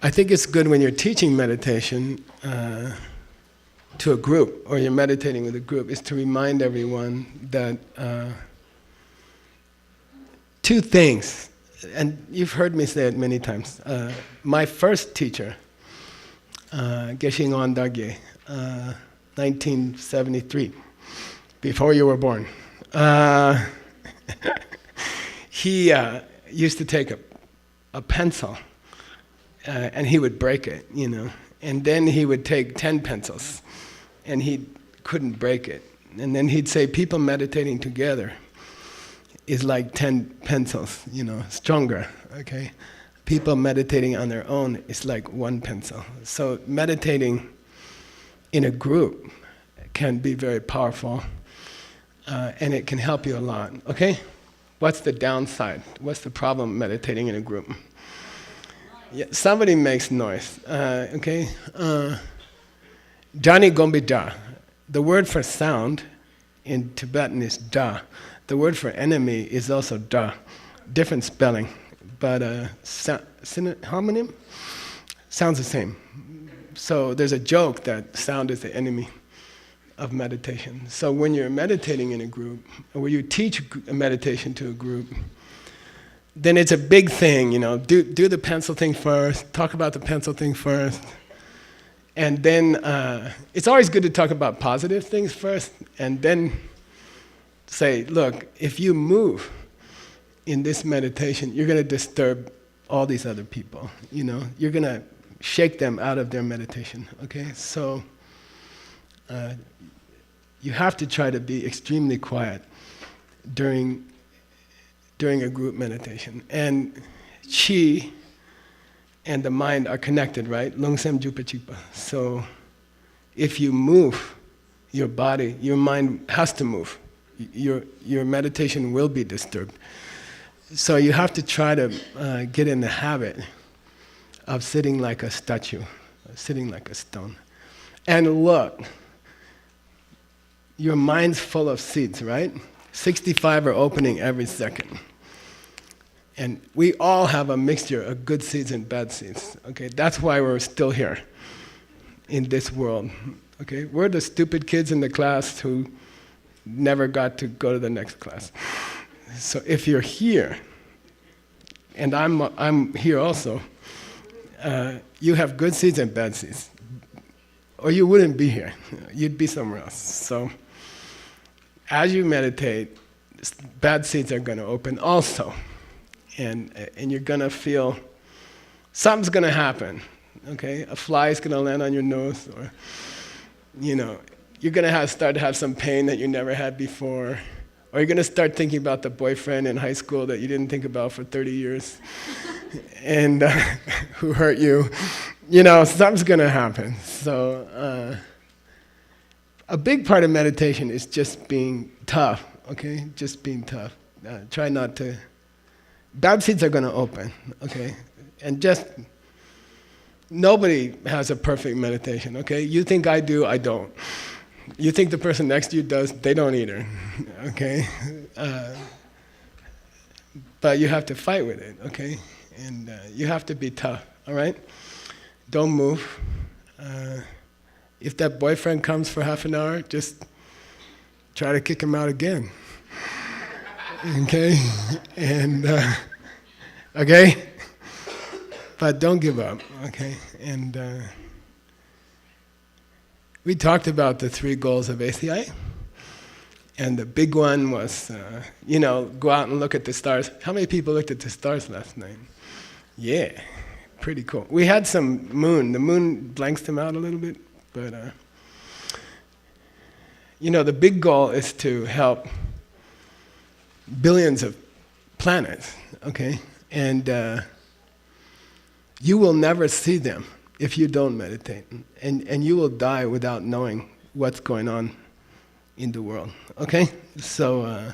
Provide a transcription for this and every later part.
I think it's good when you're teaching meditation to a group, or you're meditating with a group, is to remind everyone that two things, and you've heard me say it many times. My first teacher, Geshe Ngondagye, 1973, before you were born, he used to take a pencil and he would break it, you know, and then he would take 10 pencils and he couldn't break it. And then he'd say, people meditating together is like 10 pencils, you know, stronger, okay? People meditating on their own is like one pencil. So meditating in a group can be very powerful, and it can help you a lot, okay? What's the downside? What's the problem meditating in a group? Yeah, somebody makes noise, okay? Jani Gombi Da. The word for sound in Tibetan is Da. The word for enemy is also Da. Different spelling, but homonym sounds the same. So there's a joke that sound is the enemy of meditation. So when you're meditating in a group, or when you teach a meditation to a group, then it's a big thing, you know. Do the pencil thing first, talk about the pencil thing first, and then it's always good to talk about positive things first, and then say, look, if you move in this meditation, you're going to disturb all these other people, you know. You're going to shake them out of their meditation, okay? So you have to try to be extremely quiet during a group meditation. And chi and the mind are connected, right? Longsem Jupa Chipa. So if you move your body, your mind has to move. Your meditation will be disturbed. So you have to try to get in the habit of sitting like a statue, sitting like a stone. And look, your mind's full of seeds, right? 65 are opening every second. And we all have a mixture of good seeds and bad seeds, okay? That's why we're still here in this world, okay? We're the stupid kids in the class who never got to go to the next class. So if you're here, and I'm here also, you have good seeds and bad seeds. Or you wouldn't be here, you'd be somewhere else. So as you meditate, bad seeds are going to open also. And you're going to feel something's going to happen, okay? A fly is going to land on your nose, or, you know, you're going to start to have some pain that you never had before, or you're going to start thinking about the boyfriend in high school that you didn't think about for 30 years, and who hurt you. You know, something's going to happen. So a big part of meditation is just being tough, okay? Just being tough. Try not to... Bad seeds are going to open, okay? And just, nobody has a perfect meditation, okay? You think I do, I don't. You think the person next to you does, they don't either, okay? But you have to fight with it, okay? And you have to be tough, all right? Don't move. If that boyfriend comes for half an hour, just try to kick him out again. Okay? And, okay? But don't give up, okay? And we talked about the 3 goals of ACI. And the big one was, you know, go out and look at the stars. How many people looked at the stars last night? Yeah, pretty cool. We had some moon. The moon blanks them out a little bit, but, you know, the big goal is to help billions of planets, okay? And you will never see them if you don't meditate. And you will die without knowing what's going on in the world, okay? So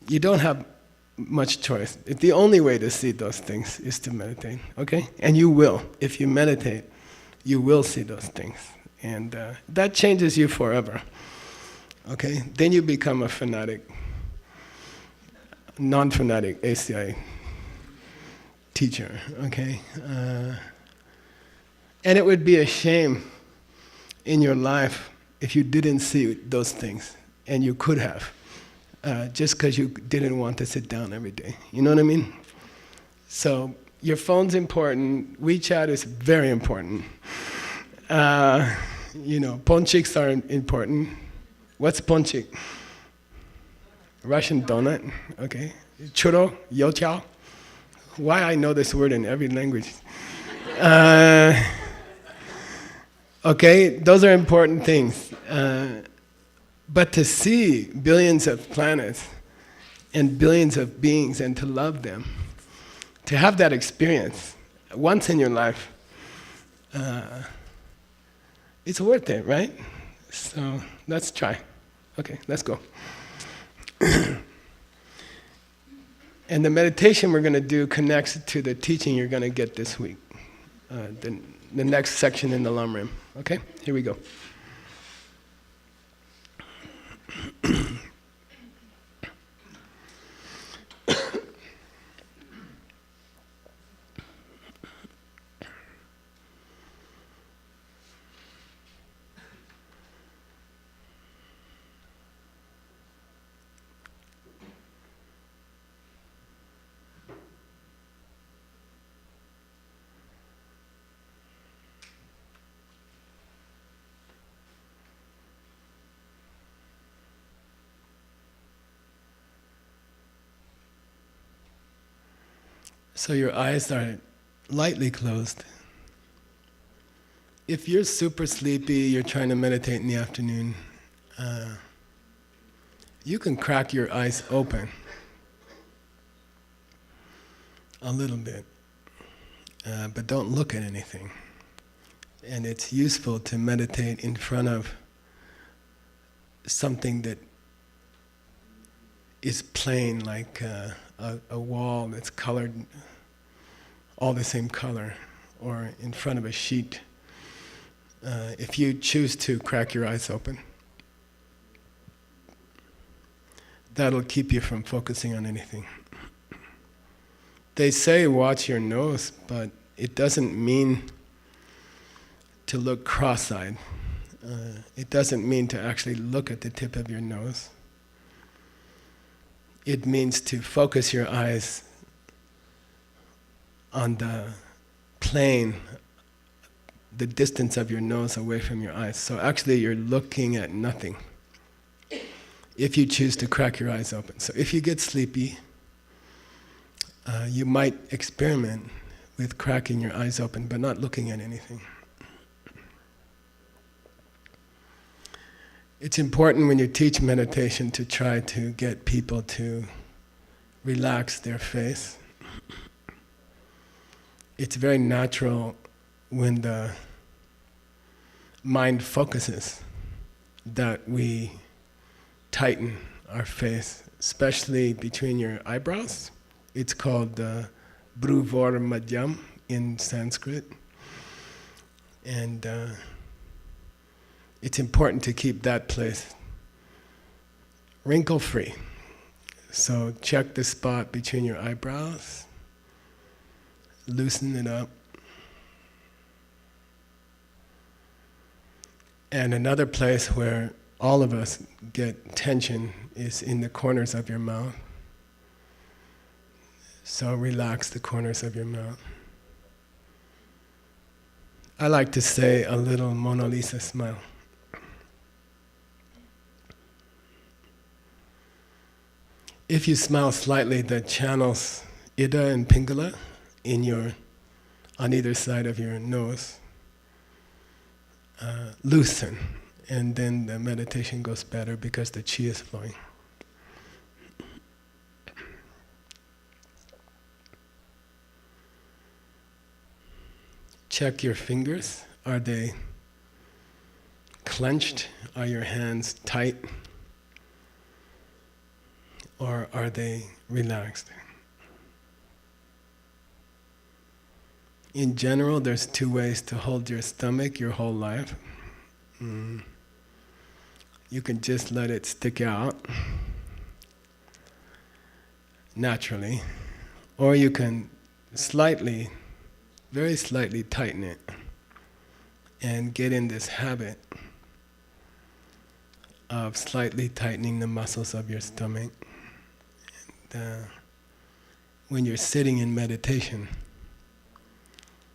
you don't have much choice. The only way to see those things is to meditate, okay? And you will. If you meditate, you will see those things. And that changes you forever, okay? Then you become a fanatic, non-fanatic ACI teacher, okay? And it would be a shame in your life if you didn't see those things, and you could have, just because you didn't want to sit down every day. You know what I mean? So your phone's important. WeChat is very important. Ponchiks are important. What's ponchik? Russian donut. Okay. Churro, youtiao. Why I know this word in every language? Okay, those are important things. But to see billions of planets and billions of beings and to love them, to have that experience once in your life, it's worth it, right? So let's try. Okay, let's go. And the meditation we're going to do connects to the teaching you're going to get this week. The next section in the Lamrim. Okay, here we go. So your eyes are lightly closed. If you're super sleepy, you're trying to meditate in the afternoon, you can crack your eyes open a little bit, but don't look at anything. And it's useful to meditate in front of something that is plain, like a wall that's colored all the same color, or in front of a sheet. If you choose to crack your eyes open, that'll keep you from focusing on anything. They say watch your nose, but it doesn't mean to look cross-eyed. It doesn't mean to actually look at the tip of your nose. It means to focus your eyes on the plane, the distance of your nose away from your eyes. So actually you're looking at nothing if you choose to crack your eyes open. So if you get sleepy, you might experiment with cracking your eyes open but not looking at anything. It's important when you teach meditation to try to get people to relax their face. It's very natural when the mind focuses that we tighten our face, especially between your eyebrows. It's called Bruvor Madhyam in Sanskrit. And it's important to keep that place wrinkle-free. So check the spot between your eyebrows, loosen it up. And another place where all of us get tension is in the corners of your mouth. So relax the corners of your mouth. I like to say a little Mona Lisa smile. If you smile slightly, the channels Ida and Pingala on either side of your nose loosen, and then the meditation goes better because the chi is flowing. Check your fingers. Are they clenched? Are your hands tight? Or are they relaxed? In general, there's two ways to hold your stomach your whole life. You can just let it stick out naturally, or you can slightly, very slightly tighten it and get in this habit of slightly tightening the muscles of your stomach. And, when you're sitting in meditation,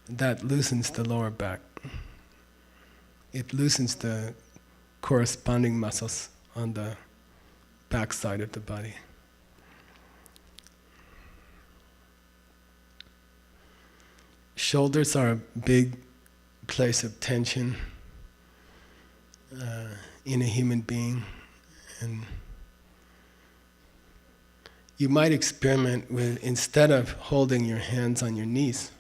that loosens the lower back. It loosens the corresponding muscles on the back side of the body. Shoulders are a big place of tension in a human being, and you might experiment with, instead of holding your hands on your knees,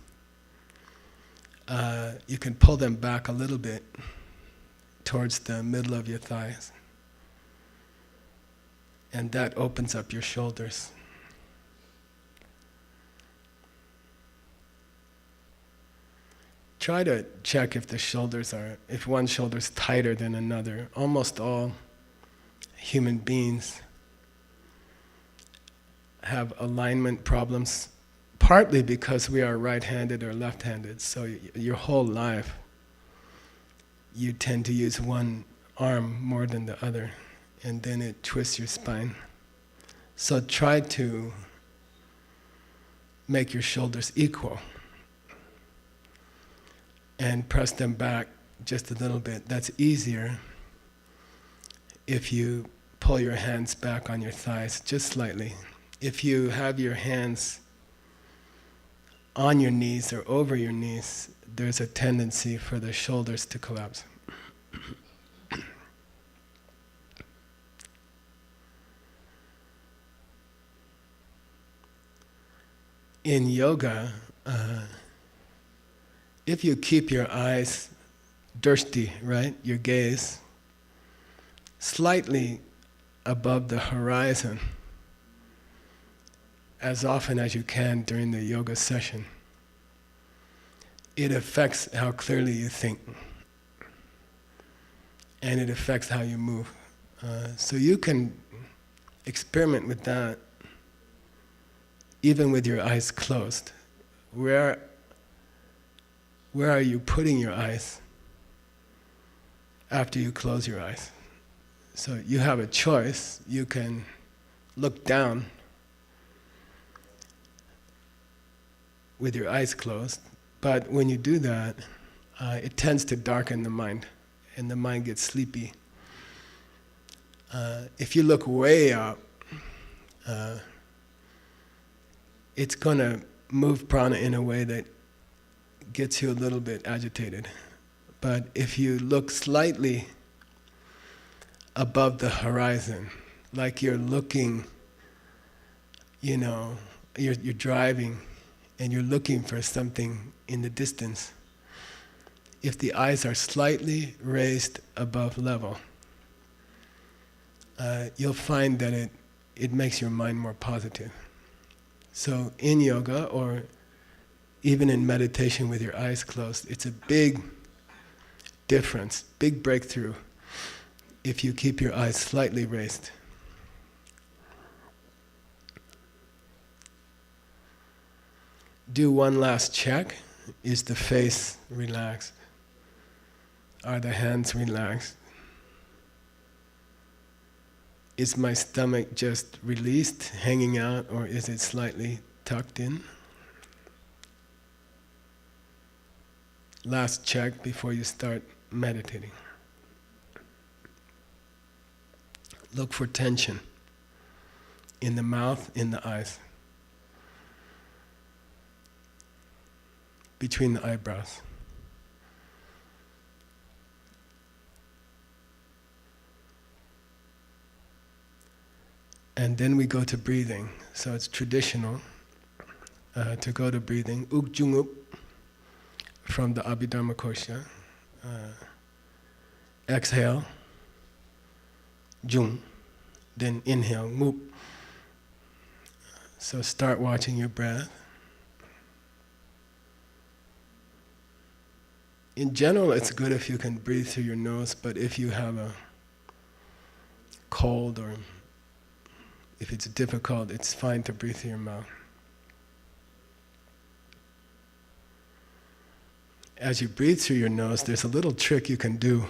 you can pull them back a little bit towards the middle of your thighs, and that opens up your shoulders. Try to check if if one shoulder's tighter than another. Almost all human beings have alignment problems, partly because we are right-handed or left-handed. So your whole life, you tend to use one arm more than the other, and then it twists your spine. So try to make your shoulders equal and press them back just a little bit. That's easier if you pull your hands back on your thighs just slightly. If you have your hands on your knees or over your knees, there's a tendency for the shoulders to collapse. In yoga, if you keep your eyes drishti, right, your gaze, slightly above the horizon, as often as you can during the yoga session, it affects how clearly you think, and it affects how you move. So you can experiment with that even with your eyes closed. Where are you putting your eyes after you close your eyes? So you have a choice. You can look down with your eyes closed, but when you do that, it tends to darken the mind, and the mind gets sleepy. If you look way up, it's going to move prana in a way that gets you a little bit agitated. But if you look slightly above the horizon, like you're looking, you're driving and you're looking for something in the distance, if the eyes are slightly raised above level, you'll find that it makes your mind more positive. So in yoga, or even in meditation with your eyes closed, it's a big difference, big breakthrough, if you keep your eyes slightly raised. Do one last check. Is the face relaxed? Are the hands relaxed? Is my stomach just released, hanging out, or is it slightly tucked in? Last check before you start meditating. Look for tension in the mouth, in the eyes, between the eyebrows. And then we go to breathing. So it's traditional to go to breathing. Uk Jung Up from the Abhidharma Kosha. Exhale, Jung. Then inhale, Mup. So start watching your breath. In general, it's good if you can breathe through your nose, but if you have a cold or if it's difficult, it's fine to breathe through your mouth. as you breathe through your nose, there's a little trick you can do,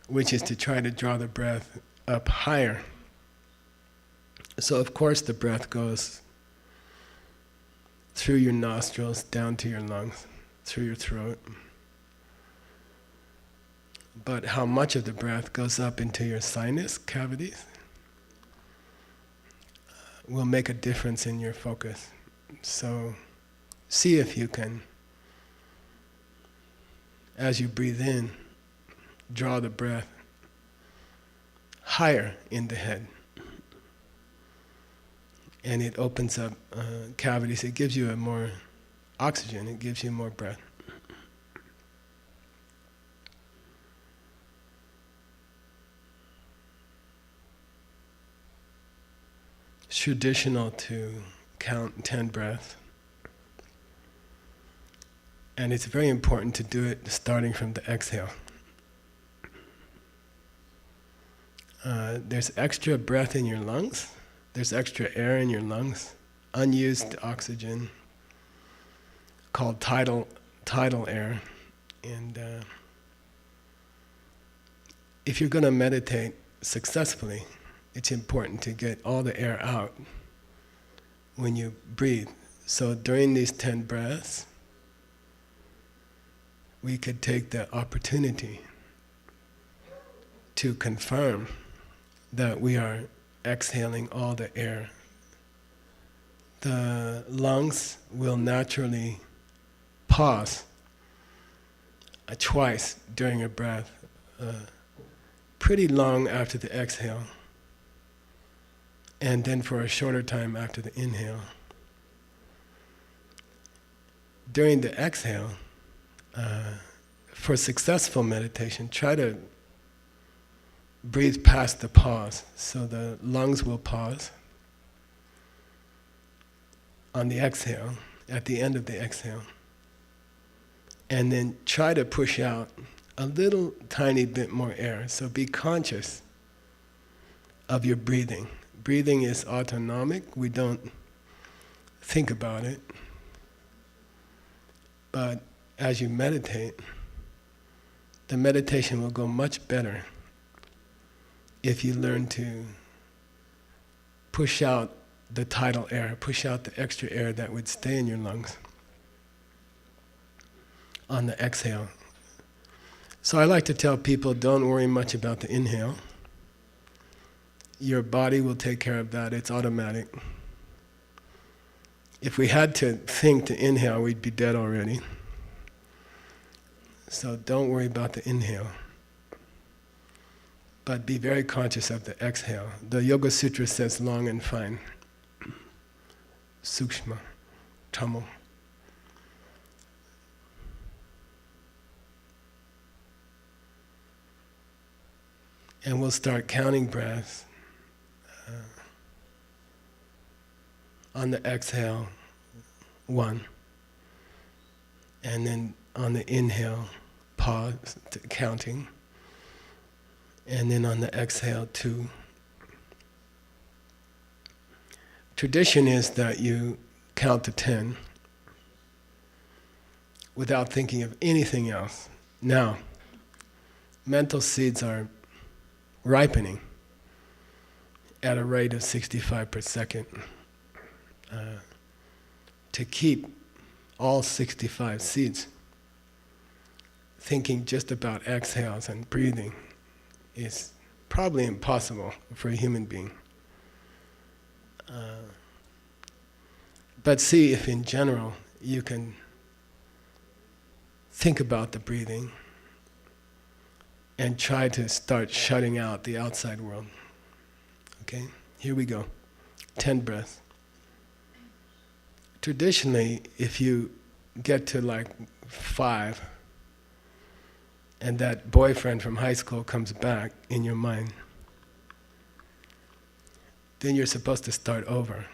which is to try to draw the breath up higher. So of course the breath goes through your nostrils, down to your lungs, through your throat. But how much of the breath goes up into your sinus cavities will make a difference in your focus. So see if you can, as you breathe in, draw the breath higher in the head. And it opens up cavities. It gives you more oxygen. It gives you more breath. It's traditional to count 10 breaths. And it's very important to do it starting from the exhale. There's extra breath in your lungs. There's extra air in your lungs, unused oxygen, called tidal air. And if you're going to meditate successfully, it's important to get all the air out when you breathe. So during these 10 breaths, we could take the opportunity to confirm that we are exhaling all the air. The lungs will naturally pause twice during a breath, pretty long after the exhale, and then for a shorter time after the inhale. During the exhale, for successful meditation, try to breathe past the pause, so the lungs will pause on the exhale, at the end of the exhale, and then try to push out a little tiny bit more air. So be conscious of your breathing. Breathing is autonomic, we don't think about it, but as you meditate, the meditation will go much better if you learn to push out the tidal air, push out the extra air that would stay in your lungs on the exhale. So I like to tell people, don't worry much about the inhale. Your body will take care of that, it's automatic. If we had to think to inhale, we'd be dead already. So don't worry about the inhale. But be very conscious of the exhale. The Yoga Sutra says long and fine. Sukshma, Tammo. And we'll start counting breaths. On the exhale, 1. And then on the inhale, pause, counting. And then on the exhale, 2. Tradition is that you count to 10 without thinking of anything else. Now, mental seeds are ripening at a rate of 65 per second. To keep all 65 seeds thinking just about exhales and breathing is probably impossible for a human being. But see if in general you can think about the breathing and try to start shutting out the outside world. Okay, here we go. 10 breaths. Traditionally, if you get to like 5, and that boyfriend from high school comes back in your mind, then you're supposed to start over.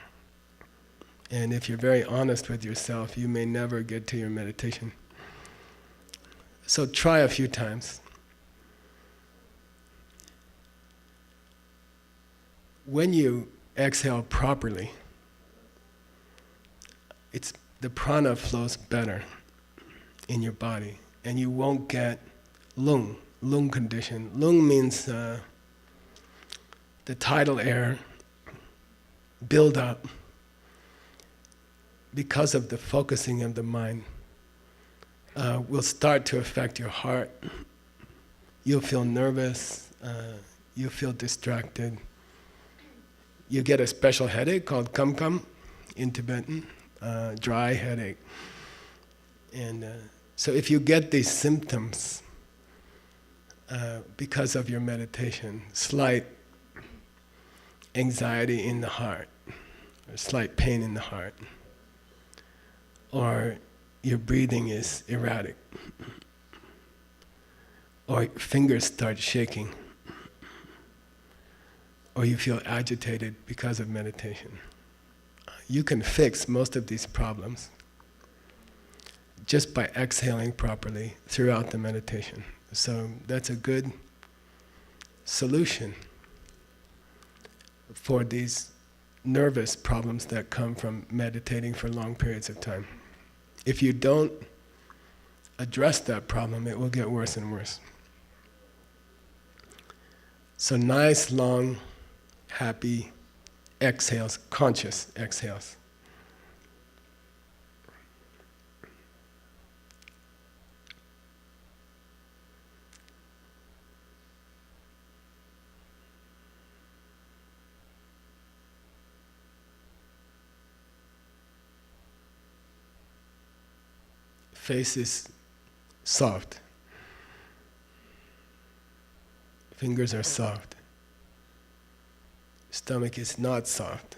And if you're very honest with yourself, you may never get to your meditation. So try a few times. When you exhale properly, it's the prana flows better in your body, and you won't get lung condition. Lung means the tidal air build up because of the focusing of the mind will start to affect your heart. You'll feel nervous, you'll feel distracted. You get a special headache called kam in Tibetan, dry headache. And so if you get these symptoms because of your meditation, slight anxiety in the heart, or slight pain in the heart, or your breathing is erratic, or your fingers start shaking, or you feel agitated because of meditation, you can fix most of these problems just by exhaling properly throughout the meditation. So that's a good solution for these nervous problems that come from meditating for long periods of time. If you don't address that problem, it will get worse and worse. So nice, long, happy exhales, conscious exhales. Face is soft. Fingers are soft. Stomach is not soft.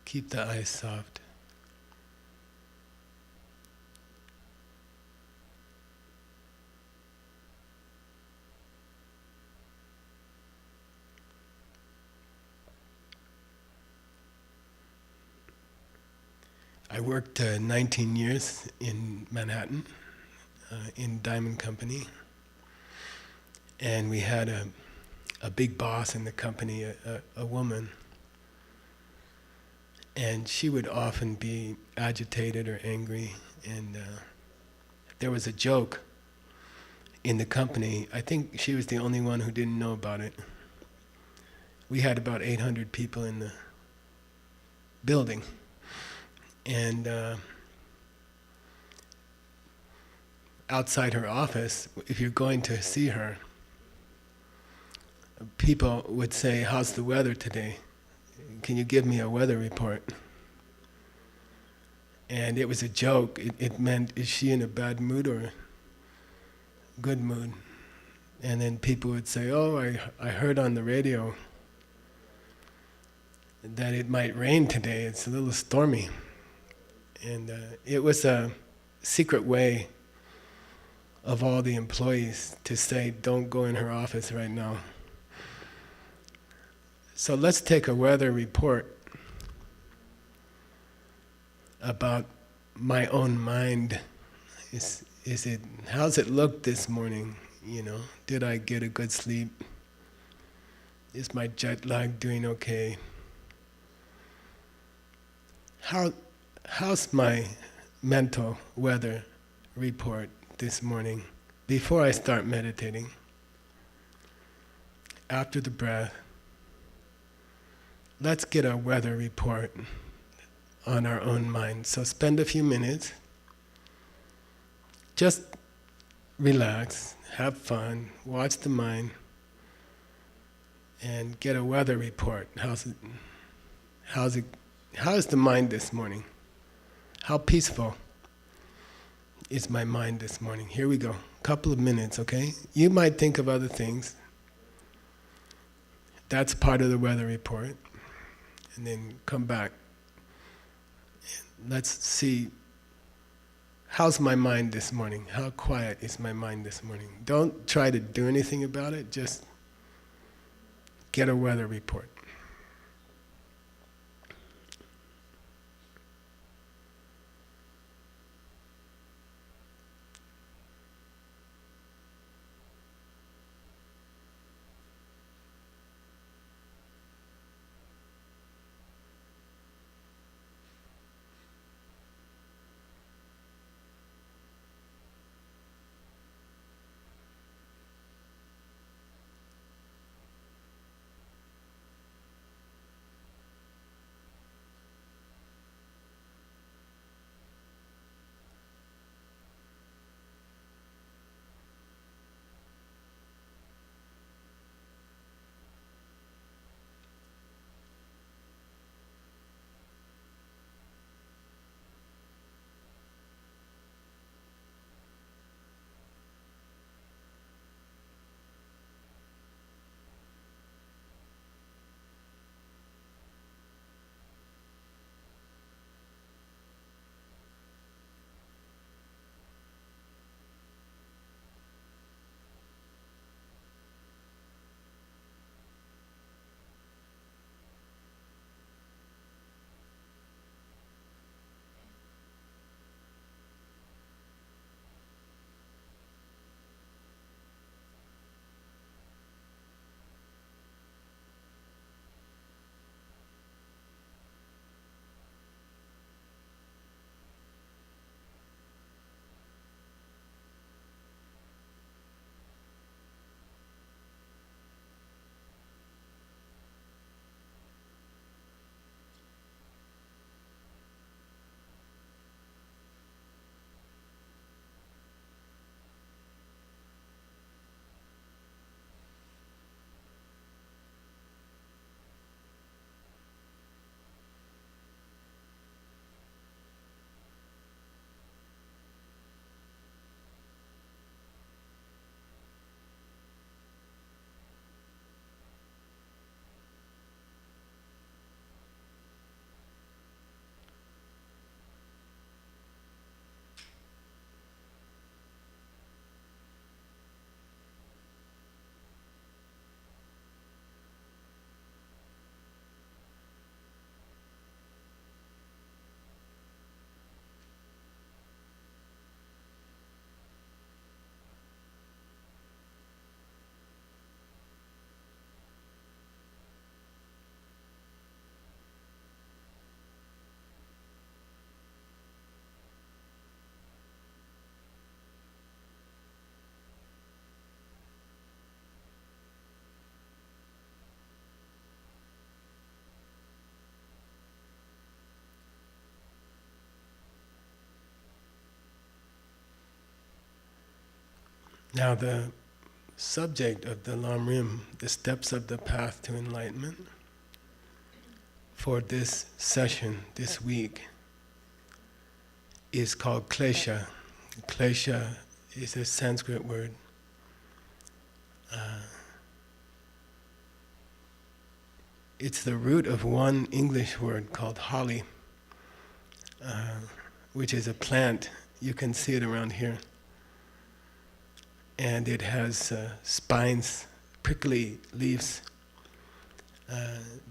Keep the eyes soft. I worked 19 years in Manhattan, in Diamond Company, and we had a big boss in the company, a woman. And she would often be agitated or angry, and there was a joke in the company. I think she was the only one who didn't know about it. We had about 800 people in the building, and outside her office, if you're going to see her, people would say, "How's the weather today? Can you give me a weather report?" And it was a joke. It meant, is she in a bad mood or a good mood? And then people would say, "Oh, I heard on the radio that it might rain today. It's a little stormy." And it was a secret way of all the employees to say, "Don't go in her office right now." So let's take a weather report about my own mind. Is How's it look this morning? Did I get a good sleep? Is my jet lag doing okay? How's my mental weather report this morning? Before I start meditating, after the breath, let's get a weather report on our own mind. So spend a few minutes, just relax, have fun, watch the mind, and get a weather report. How is the mind this morning? How peaceful is my mind this morning? Here we go. Couple of minutes, okay? You might think of other things. That's part of the weather report. And then come back. Let's see, how's my mind this morning? How quiet is my mind this morning? Don't try to do anything about it, just get a weather report. Now the subject of the Lamrim, the steps of the path to enlightenment, for this session, this week, is called klesha. Klesha is a Sanskrit word. It's the root of one English word called holly, which is a plant. You can see it around here. And it has spines, prickly leaves.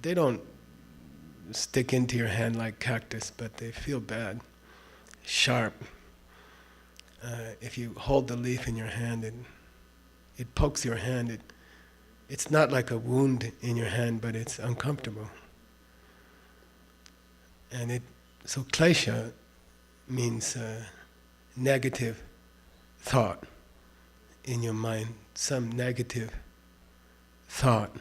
They don't stick into your hand like cactus, but they feel bad, sharp. If you hold the leaf in your hand and it pokes your hand, it's not like a wound in your hand, but it's uncomfortable. And so klesha means negative thought in your mind, some negative thought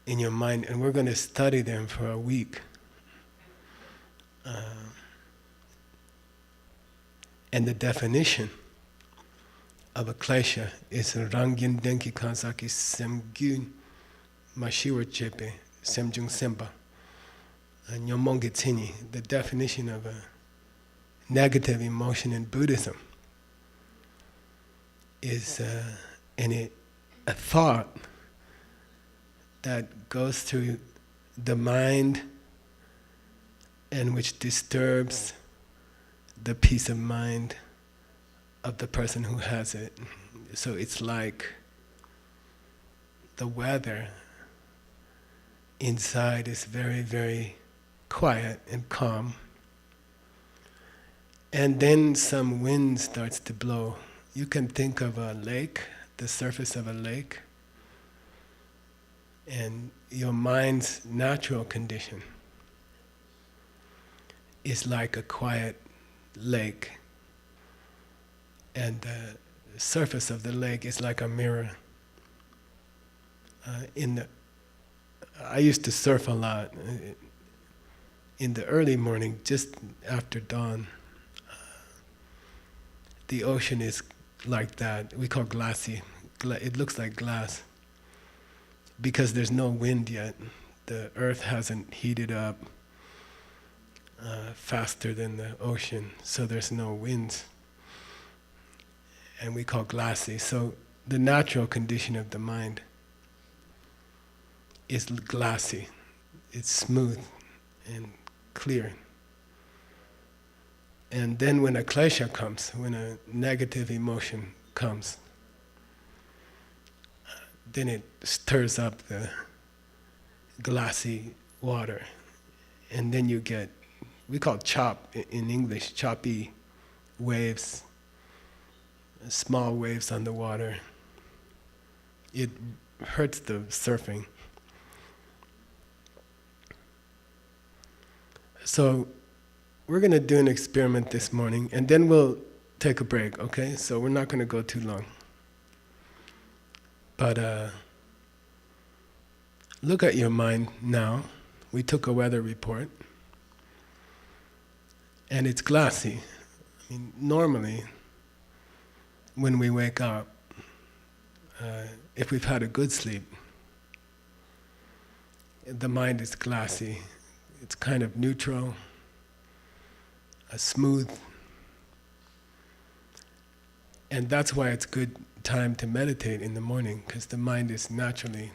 in your mind, and we're going to study them for a week. And the definition of a klesha is rangyin denki kansaki semgyun mashiwa chepe semjung semba. Nyomongi tsini, the definition of a negative emotion in Buddhism is a thought that goes through the mind and which disturbs the peace of mind of the person who has it. So it's like the weather inside is very, very quiet and calm. And then some wind starts to blow. You can think of a lake, the surface of a lake, and your mind's natural condition is like a quiet lake, and the surface of the lake is like a mirror. I used to surf a lot in the early morning, just after dawn. The ocean is like that. We call glassy. It looks like glass because there's no wind yet. The earth hasn't heated up faster than the ocean, so there's no winds. And we call glassy. So the natural condition of the mind is glassy. It's smooth and clear. And then when a klesha comes, when a negative emotion comes, then it stirs up the glassy water. And then you get, we call chop in English, choppy waves, small waves on the water. It hurts the surfing. So we're going to do an experiment this morning, and then we'll take a break, okay? So we're not going to go too long. But look at your mind now. We took a weather report, and it's glassy. I mean, normally, when we wake up, if we've had a good sleep, the mind is glassy. It's kind of neutral, smooth. And that's why it's good time to meditate in the morning, because the mind is naturally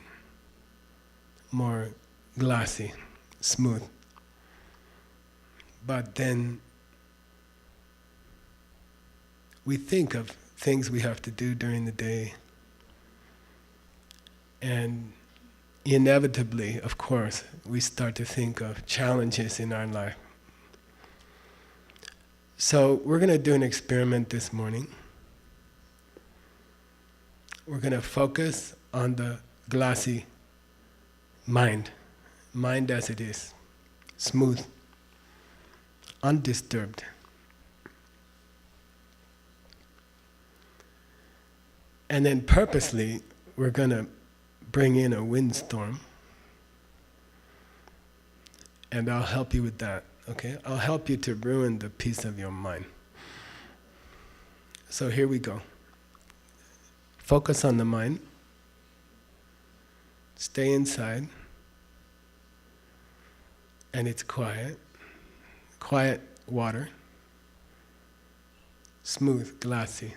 more glassy, smooth. But then we think of things we have to do during the day, and inevitably, of course, we start to think of challenges in our life. So we're going to do an experiment this morning. We're going to focus on the glassy mind as it is, smooth, undisturbed. And then purposely, we're going to bring in a windstorm, and I'll help you with that, okay? I'll help you to ruin the peace of your mind. So here we go. Focus on the mind. Stay inside. And it's quiet. Quiet water. Smooth, glassy.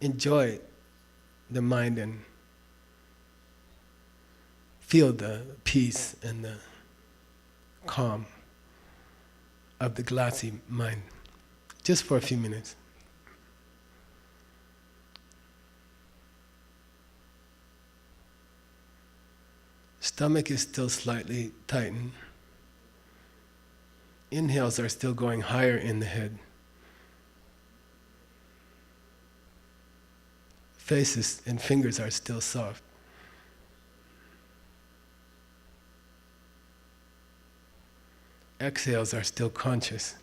Enjoy the mind and feel the peace and the calm of the glassy mind, just for a few minutes. Stomach is still slightly tightened. Inhales are still going higher in the head. faces and fingers are still soft. Exhales are still conscious.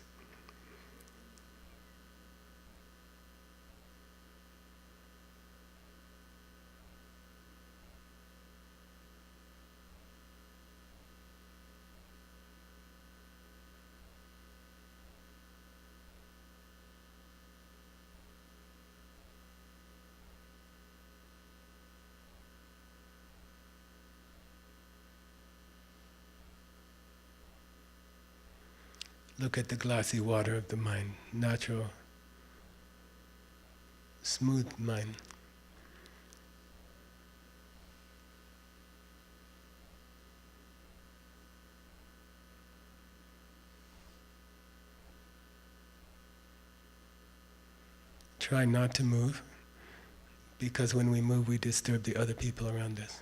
Look at the glassy water of the mind, natural, smooth mind. Try not to move, because when we move, we disturb the other people around us.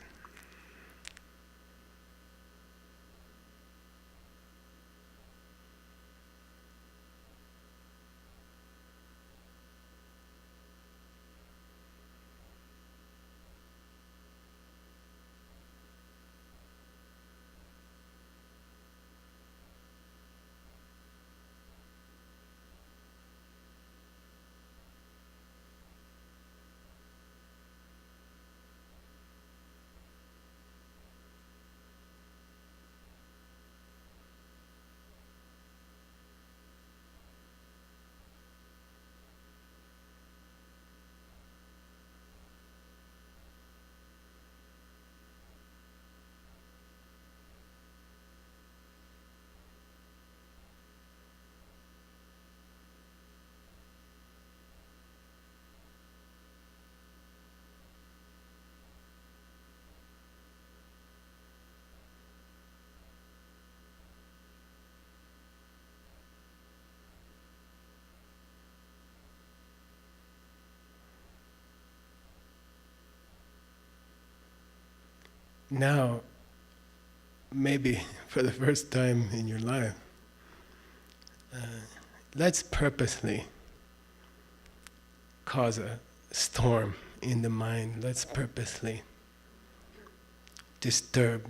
Now, maybe for the first time in your life, let's purposely cause a storm in the mind. Let's purposely disturb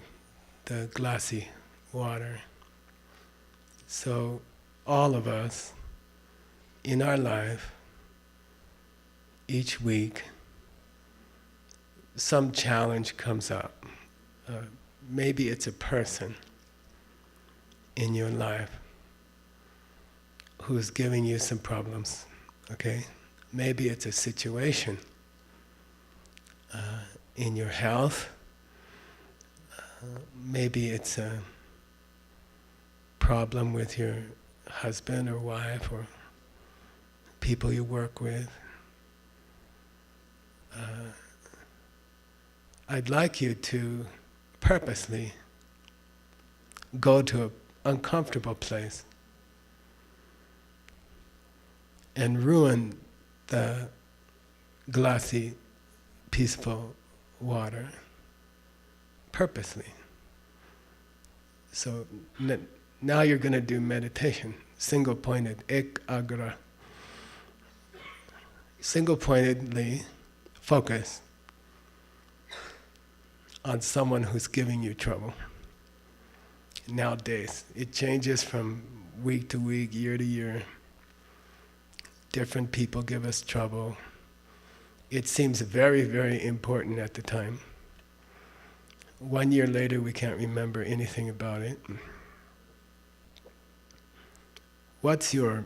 the glassy water. So all of us, in our life, each week, some challenge comes up. Maybe it's a person in your life who's giving you some problems, okay? Maybe it's a situation in your health. Maybe it's a problem with your husband or wife or people you work with. I'd like you to purposely go to an uncomfortable place and ruin the glassy, peaceful water purposely. So now you're going to do meditation, single-pointed, ekagra. Single-pointedly focus on someone who's giving you trouble. Nowadays, it changes from week to week, year to year. Different people give us trouble. It seems very, very important at the time. 1 year later, we can't remember anything about it. What's your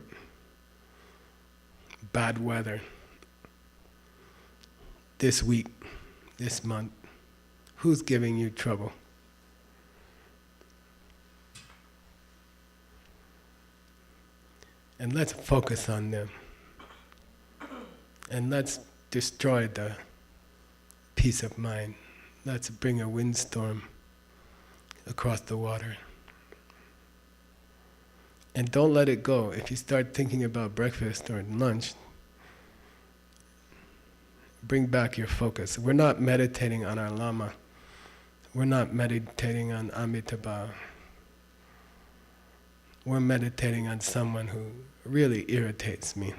bad weather this week, this month? Who's giving you trouble? And let's focus on them. And let's destroy the peace of mind. Let's bring a windstorm across the water. And don't let it go. If you start thinking about breakfast or lunch, bring back your focus. We're not meditating on our Lama. We're not meditating on Amitabha. We're meditating on someone who really irritates me.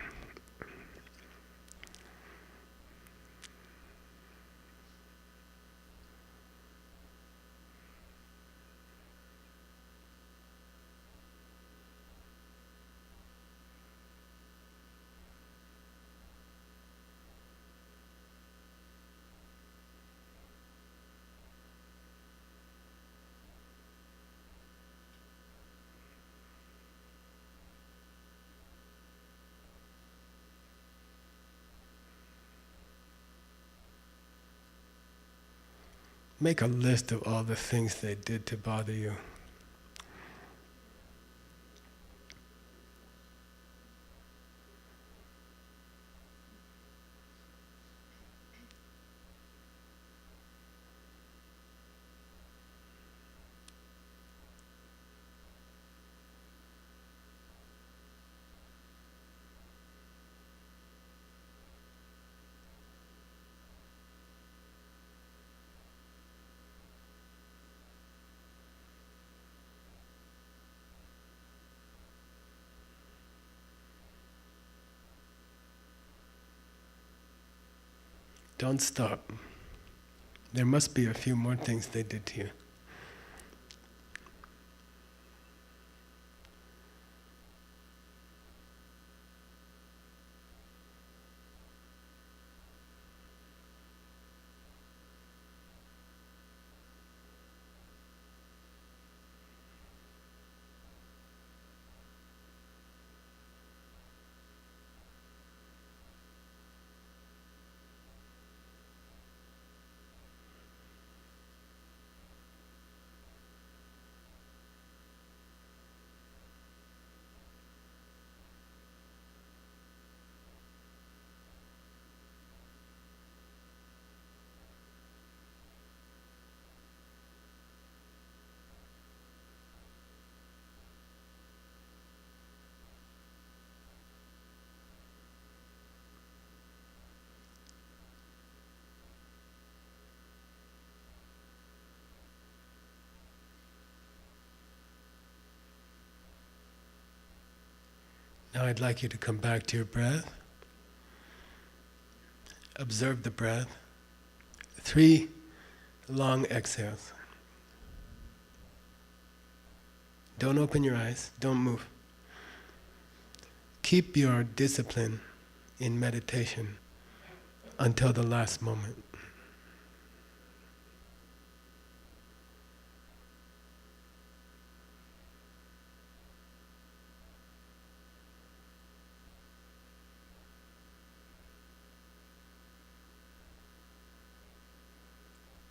make a list of all the things they did to bother you. Don't stop. There must be a few more things they did to you. Now I'd like you to come back to your breath. Observe the breath. 3 long exhales. Don't open your eyes. Don't move. Keep your discipline in meditation until the last moment.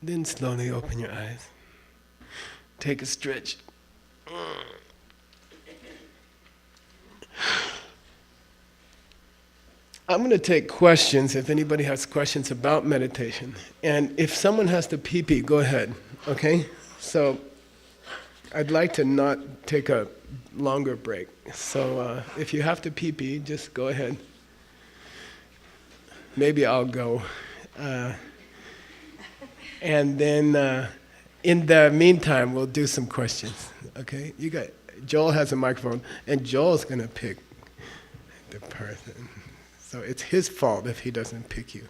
Then slowly open your eyes. Take a stretch. I'm going to take questions if anybody has questions about meditation. And if someone has to pee-pee, go ahead, okay? So I'd like to not take a longer break. So if you have to pee-pee, just go ahead. Maybe I'll go. And then in the meantime, we'll do some questions, okay? Joel has a microphone, and Joel's going to pick the person. So it's his fault if he doesn't pick you.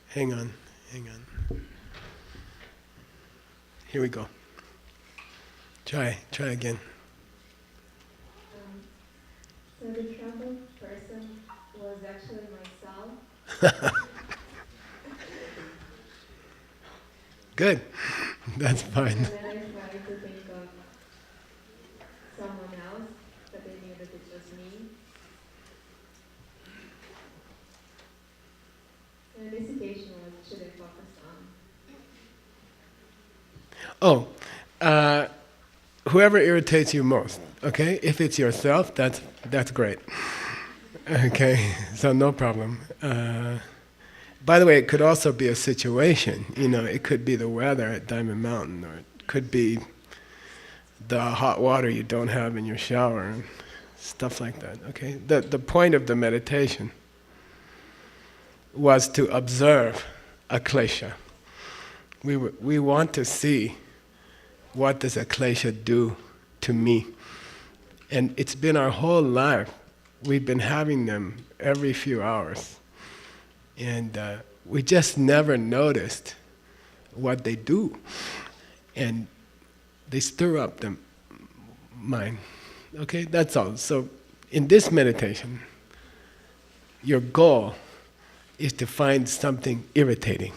Hang on. Here we go. Try again. So the troubled person was actually myself. Good. That's fine. And then I tried to think of someone else, but I knew that it was me. And this occasion was, should I focus on? Whoever irritates you most, okay? If it's yourself, that's great. Okay, so no problem. By the way, it could also be a situation. It could be the weather at Diamond Mountain, or it could be the hot water you don't have in your shower, and stuff like that, okay? The point of the meditation was to observe a klesha. We want to see, what does a klesha do to me? And it's been our whole life. We've been having them every few hours. And we just never noticed what they do. And they stir up the mind. Okay, that's all. So in this meditation, your goal is to find something irritating.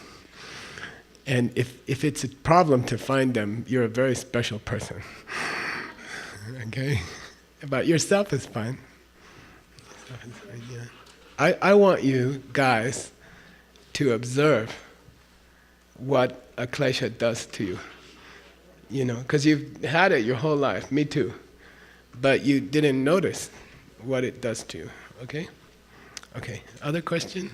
And if it's a problem to find them, you're a very special person. Okay? About yourself is fine. Yourself is fine, yeah. I want you guys to observe what a klesha does to you. You know, because you've had it your whole life, me too. But you didn't notice what it does to you, okay? Okay, other question?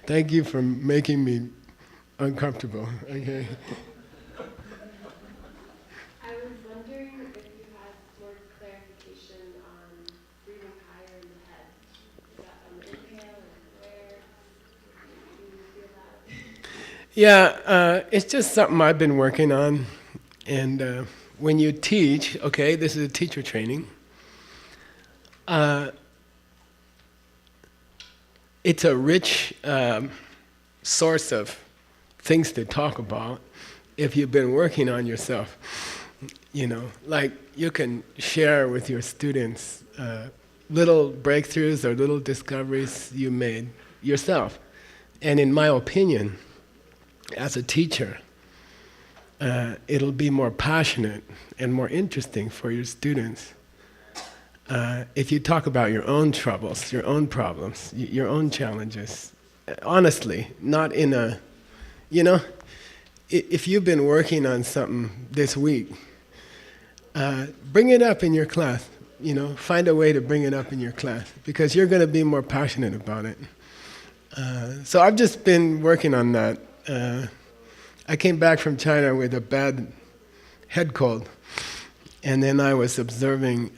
Thank you for making me uncomfortable, okay? I was wondering if you had more clarification on breathing higher in the head. Is that on the inhale and where? Do you feel that? Yeah, it's just something I've been working on. And when you teach, okay, this is a teacher training, it's a rich source of things to talk about if you've been working on yourself. You know, like you can share with your students little breakthroughs or little discoveries you made yourself. And in my opinion, as a teacher, it'll be more passionate and more interesting for your students if you talk about your own troubles, your own problems, your own challenges. Honestly, not in a, you know, if you've been working on something this week, bring it up in your class. You know, find a way to bring it up in your class because you're going to be more passionate about it. So I've just been working on that. I came back from China with a bad head cold, and then I was observing.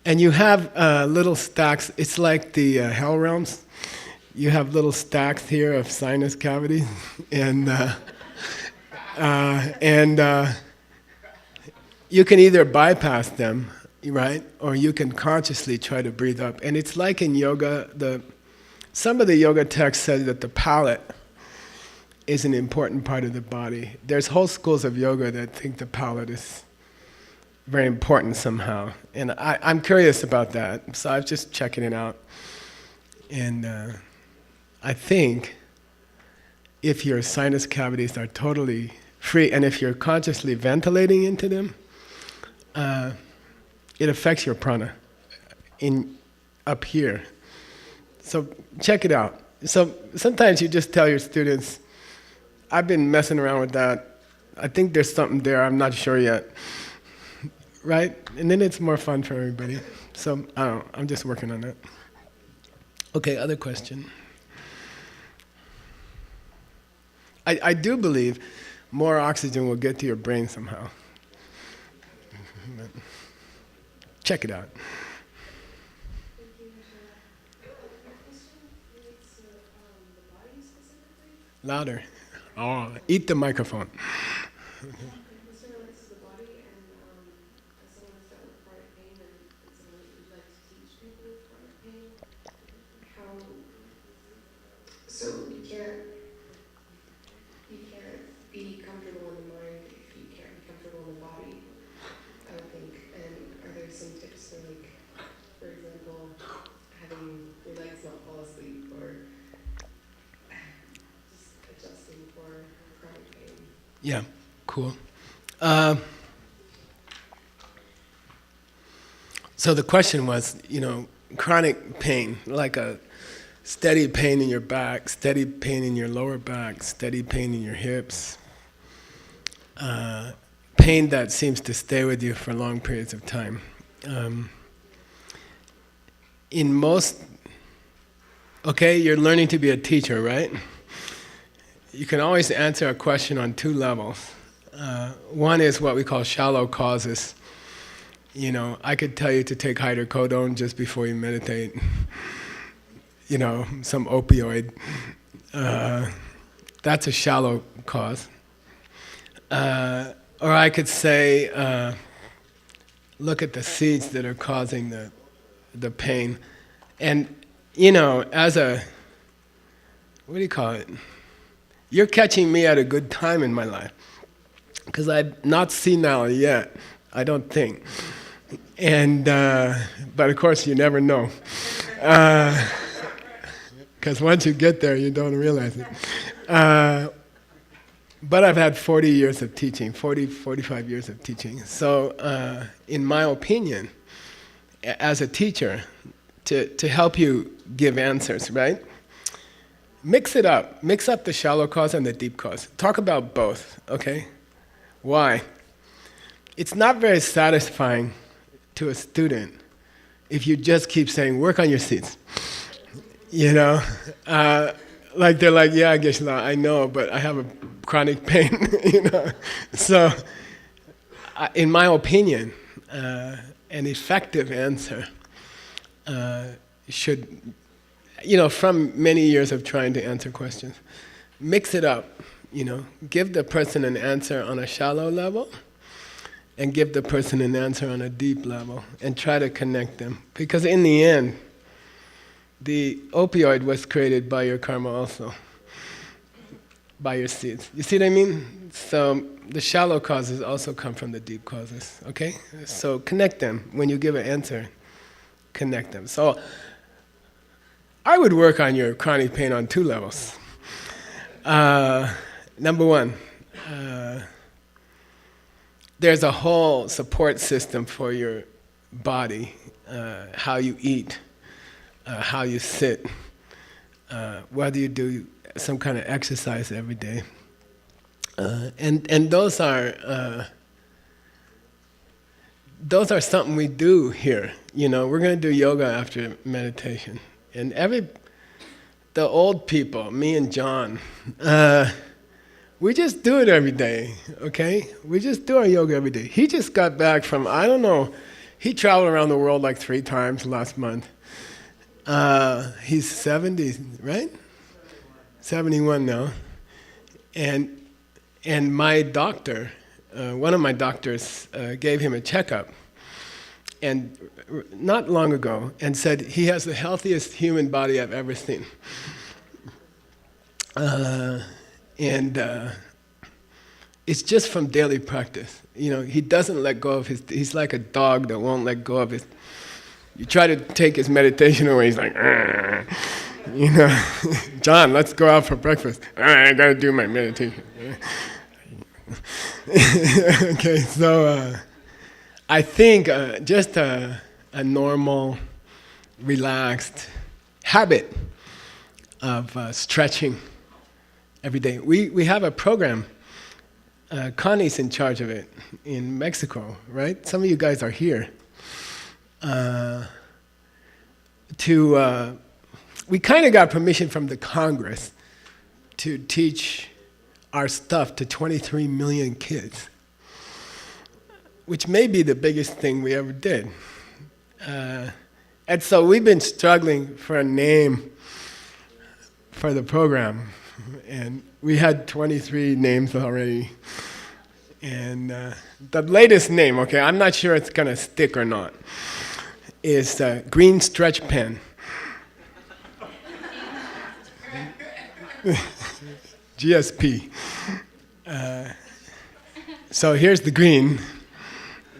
And you have little stacks. It's like the hell realms. You have little stacks here of sinus cavities, and you can either bypass them, right, or you can consciously try to breathe up. And it's like in yoga. Some of the yoga texts say that the palate is an important part of the body. There's whole schools of yoga that think the palate is very important somehow. And I'm curious about that, so I'm just checking it out. And I think if your sinus cavities are totally free, and if you're consciously ventilating into them, it affects your prana up here. So check it out. So sometimes you just tell your students, I've been messing around with that. I think there's something there, I'm not sure yet. Right? And then it's more fun for everybody. So, I don't know, I'm just working on that. Okay, other question. I do believe more oxygen will get to your brain somehow. But check it out. Louder. Oh, eat the microphone. So you can't be comfortable in the mind if you can't be comfortable in the body, I would think. And are there some tips for, like, for example, having your legs not fall asleep or just adjusting for chronic pain? Yeah, cool. So the question was, you know, chronic pain, like a steady pain in your back, steady pain in your lower back, steady pain in your hips, pain that seems to stay with you for long periods of time. In most, okay, you're learning to be a teacher, right? You can always answer a question on two levels. One is what we call shallow causes. You know, I could tell you to take hydrocodone just before you meditate. You know, some opioid. That's a shallow cause. Or I could say, look at the seeds that are causing the pain. And, you know, as a, what do you call it? You're catching me at a good time in my life. Because I'm not senile yet, I don't think. And, but of course you never know. Because once you get there, you don't realize it. But I've had 40 years of teaching, 45 years of teaching. So in my opinion, as a teacher, to help you give answers, right? Mix it up. Mix up the shallow cause and the deep cause. Talk about both, okay? Why? It's not very satisfying to a student if you just keep saying, work on your seats. You know? Like they're like, yeah, Geshe-la, I know, but I have a chronic pain, you know? So, in my opinion, an effective answer should, you know, from many years of trying to answer questions, mix it up, you know? Give the person an answer on a shallow level, and give the person an answer on a deep level, and try to connect them. Because in the end, the opioid was created by your karma also, by your seeds. You see what I mean? So the shallow causes also come from the deep causes, okay? So connect them. When you give an answer, connect them. So I would work on your chronic pain on 2 levels. Number one, there's a whole support system for your body, how you eat, how you sit, whether you do some kind of exercise every day. And those are something we do here. You know, we're going to do yoga after meditation. And the old people, me and John, we just do it every day, okay? We just do our yoga every day. He just got back from, I don't know, he traveled around the world like 3 times last month. He's 70, right? 71 now. And my doctor, one of my doctors gave him a checkup and not long ago and said he has the healthiest human body I've ever seen. It's just from daily practice. You know, he doesn't let go of he's like a dog that won't let go of his. You try to take his meditation away, he's like, you know, John, let's go out for breakfast. I gotta do my meditation. Okay, so I think just a normal, relaxed habit of stretching every day. We have a program. Connie's in charge of it in Mexico, right? Some of you guys are here. We kind of got permission from the Congress to teach our stuff to 23 million kids, which may be the biggest thing we ever did. And so we've been struggling for a name for the program, and we had 23 names already. And the latest name, okay, I'm not sure it's gonna stick or not, is Green Stretch Pen. GSP. So here's the green.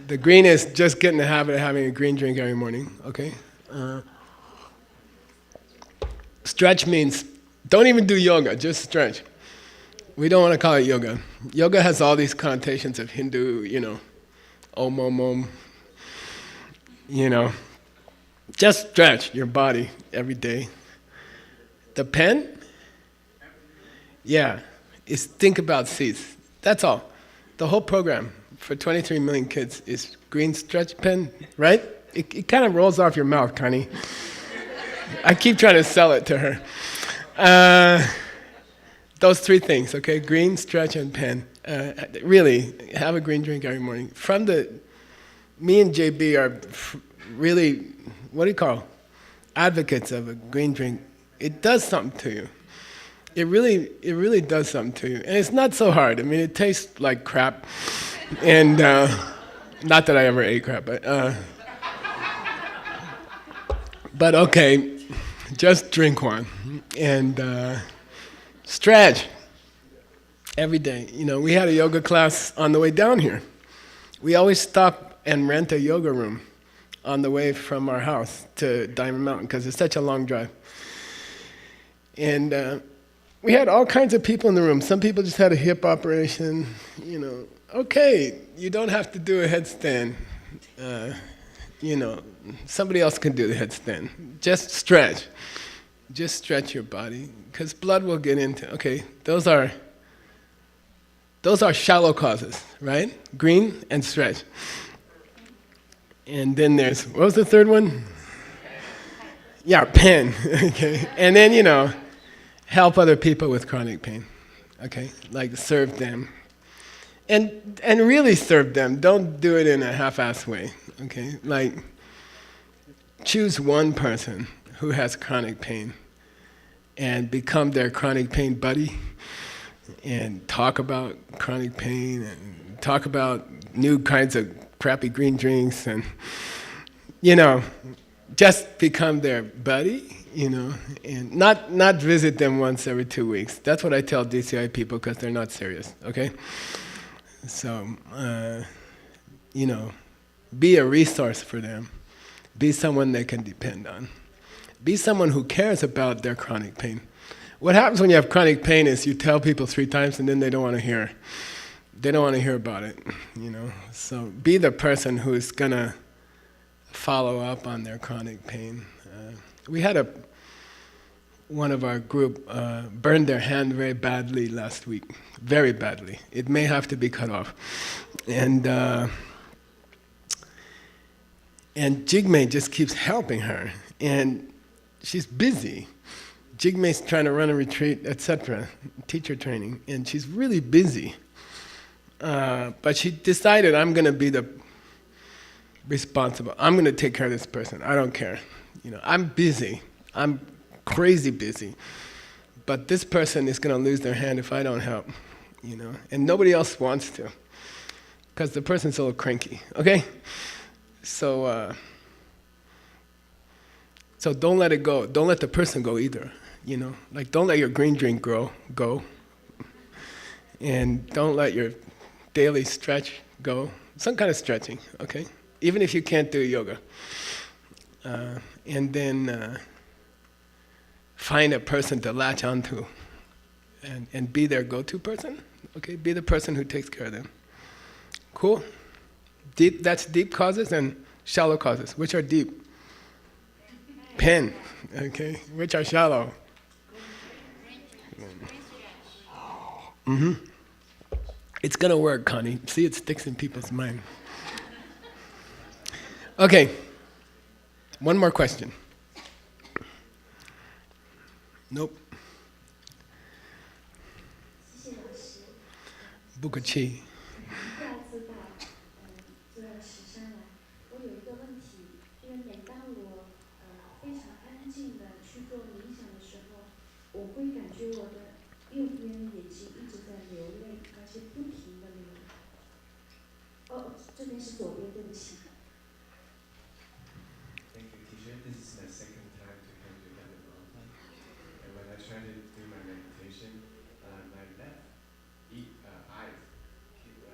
The green is just get in the habit of having a green drink every morning, okay? Stretch means don't even do yoga, just stretch. We don't want to call it yoga. Yoga has all these connotations of Hindu, you know, om om om, you know. Just stretch your body every day. The pen? Yeah, is think about seeds. That's all. The whole program for 23 million kids is green stretch pen, right? It kind of rolls off your mouth, Connie. I keep trying to sell it to her. Those 3 things, okay? Green, stretch, and pen. Really, have a green drink every morning. Me and JB are really, what do you call, advocates of a green drink. It does something to you. It really does something to you. And it's not so hard. I mean, it tastes like crap. And not that I ever ate crap, but okay, just drink one. And stretch every day. You know, we had a yoga class on the way down here. We always stop and rent a yoga room on the way from our house to Diamond Mountain because it's such a long drive. And we had all kinds of people in the room. Some people just had a hip operation, you know. Okay, you don't have to do a headstand. You know, somebody else can do the headstand. Just stretch. Just stretch your body, because blood will get into. Okay, those are shallow causes, right? Green and stretch. And then there's, what was the third one? Yeah, pen. Okay, and then, you know, help other people with chronic pain. Okay, like serve them, and really serve them. Don't do it in a half-assed way. Okay, like choose one person who has chronic pain and become their chronic pain buddy, and talk about chronic pain and talk about new kinds of crappy green drinks, and you know, just become their buddy, you know, and not visit them once every 2 weeks. That's what I tell DCI people, because they're not serious, okay? So, you know, be a resource for them. Be someone they can depend on. Be someone who cares about their chronic pain. What happens when you have chronic pain is you tell people 3 times and then they don't want to hear. They don't want to hear about it, you know. So be the person who's gonna follow up on their chronic pain. We had one of our group burned their hand very badly last week, very badly. It may have to be cut off, and Jigme just keeps helping her, and she's busy. Jigme's trying to run a retreat, etc., teacher training, and she's really busy. But she decided, I'm going to be the responsible. I'm going to take care of this person. I don't care. You know, I'm busy. I'm crazy busy. But this person is going to lose their hand if I don't help. You know, and nobody else wants to, because the person's a little cranky. Okay, so don't let it go. Don't let the person go either. You know, like don't let your green drink go, and don't let your daily stretch go. Some kind of stretching, okay? Even if you can't do yoga. And then find a person to latch onto and be their go-to person, okay? Be the person who takes care of them. Cool? Deep, that's deep causes and shallow causes. Which are deep? Pen, okay? Which are shallow? Mm-hmm. It's gonna work, Connie. See, it sticks in people's mind. Okay. One more question. Nope. Bukachi. 第二次到这个石山来，我有一个问题，因为每当我非常安静的去做冥想的时候，我会感觉我的右边眼睛一直在流泪，而且不停的流泪。哦，这边是左边，对不起。Thank you, teacher. This is my second time to come to Heaven Mountain. And when I try to do my meditation, my left eye keep the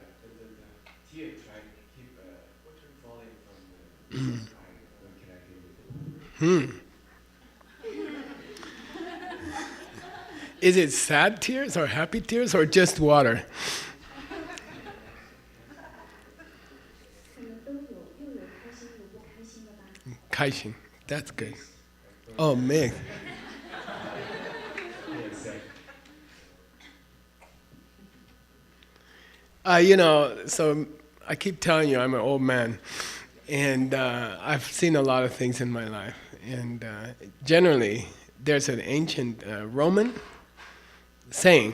tear keep water falling from the left eye. What can I do with it? Is it sad tears or happy tears or just water? 可能都有，又有开心，有不开心的吧。开心. That's good. Oh, man. You know, so I keep telling you I'm an old man, and I've seen a lot of things in my life. And generally, there's an ancient Roman saying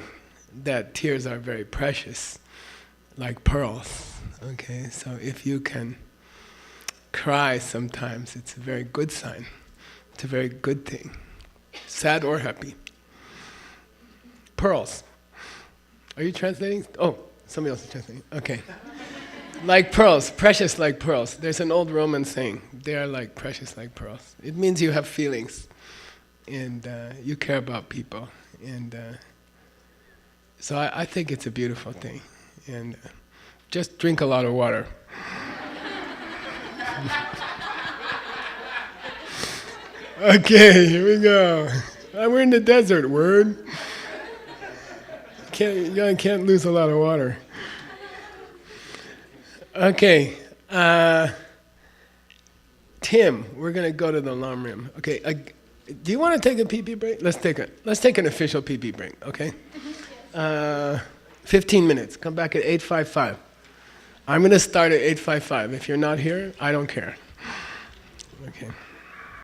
that tears are very precious, like pearls. Okay, so if you can cry sometimes, it's a very good sign. It's a very good thing, sad or happy. Pearls. Are you translating? Oh, somebody else is translating. Okay. Like pearls, precious like pearls. There's an old Roman saying, they are like precious like pearls. It means you have feelings, and you care about people. And so I think it's a beautiful thing. And just drink a lot of water. Okay, here we go. We're in the desert, word. can't lose a lot of water. Okay. Tim, we're gonna go to the Lam Rim. Okay. Do you want to take a pee-pee break? Let's take an official pee-pee break. Okay. 15 minutes. Come back at 8:55. I'm gonna start at 8:55. If you're not here, I don't care. Okay.